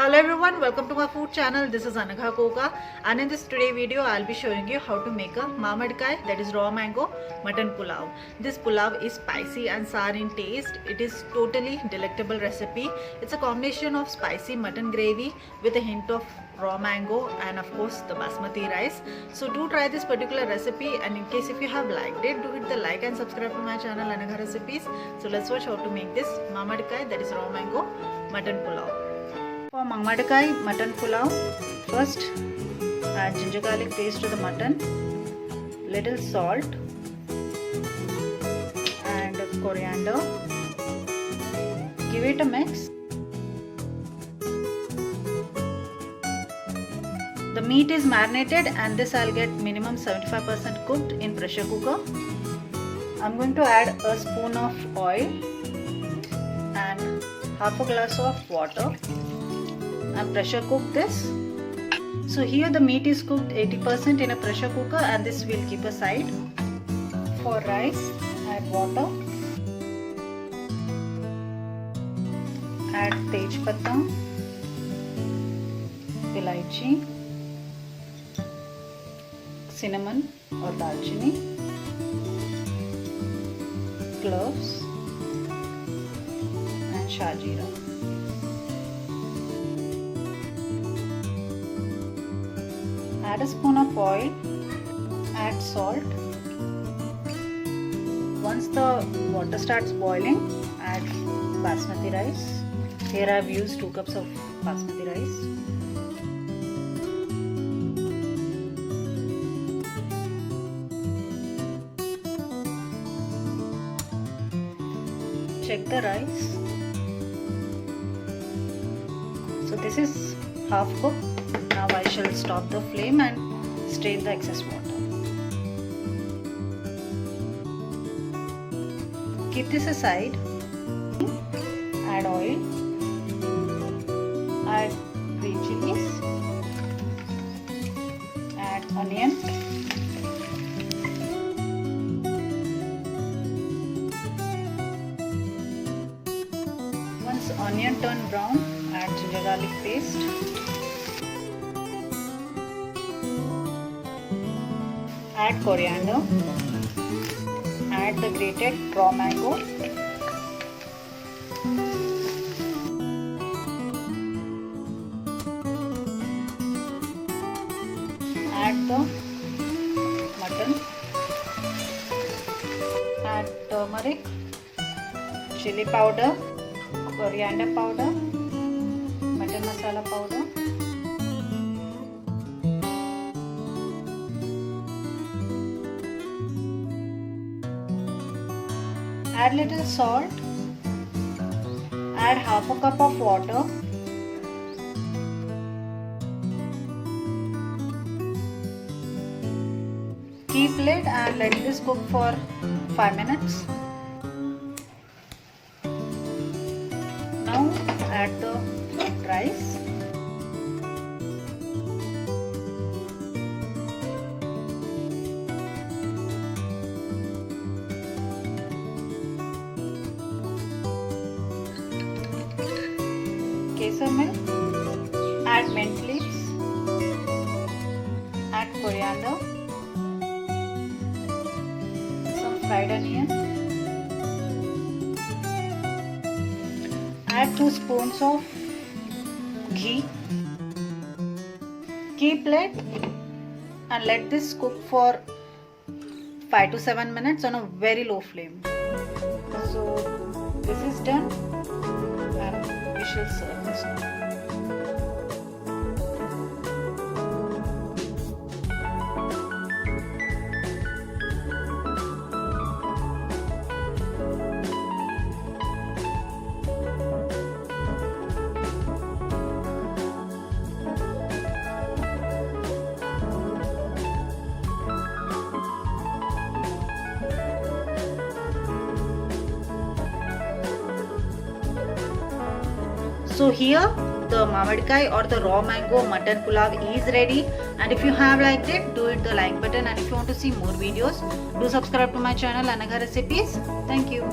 Hello everyone, welcome to my food channel. This is Anagha Koka, and in this today video I'll be showing you how to make a Mamidikaya, that is raw mango mutton pulao. This pulao is spicy and sour in taste. It is totally delectable recipe. It's a combination of spicy mutton gravy with a hint of raw mango and of course the basmati rice. So do try this particular recipe, and in case if you have liked it, do hit the like and subscribe to my channel Anagha Recipes. So let's watch how to make this Mamidikaya, that is raw mango mutton pulao. For Mamidikaya mutton pulao, first add ginger garlic paste to the mutton, little salt and coriander. Give it a mix. The meat is marinated, and this I'll get minimum 75% cooked in pressure cooker. I'm going to add a spoon of oil and half a glass of water and pressure cook this. So here the meat is cooked 80% in a pressure cooker, and this we'll keep aside. For rice, add water, add tej patta, ilaichi, cinnamon or dalchini, cloves and shajira. Add a spoon of oil, add salt. Once the water starts boiling, add basmati rice. Here I have used 2 cups of basmati rice. Check the rice. So this is half cooked. Now I shall stop the flame and strain the excess water. Keep this aside. Add oil. Add green chilies. Add onion. Once onion turn brown, add ginger garlic paste. Add coriander, add the grated raw mango, add the mutton, add turmeric, chili powder, coriander powder, mutton masala powder, add little salt, add half a cup of water, keep lid and let this cook for 5 minutes. Now add the rice. Kesar milk, add mint leaves, add coriander, some fried onion, add 2 spoons of ghee. Keep lid and let this cook for 5 to 7 minutes on a very low flame. So this is done, and we shall serve this now. So here the Mamidikaya or the raw mango mutton pulao is ready, and if you have liked it, do hit the like button, and if you want to see more videos, do subscribe to my channel Anagha Recipes. Thank you.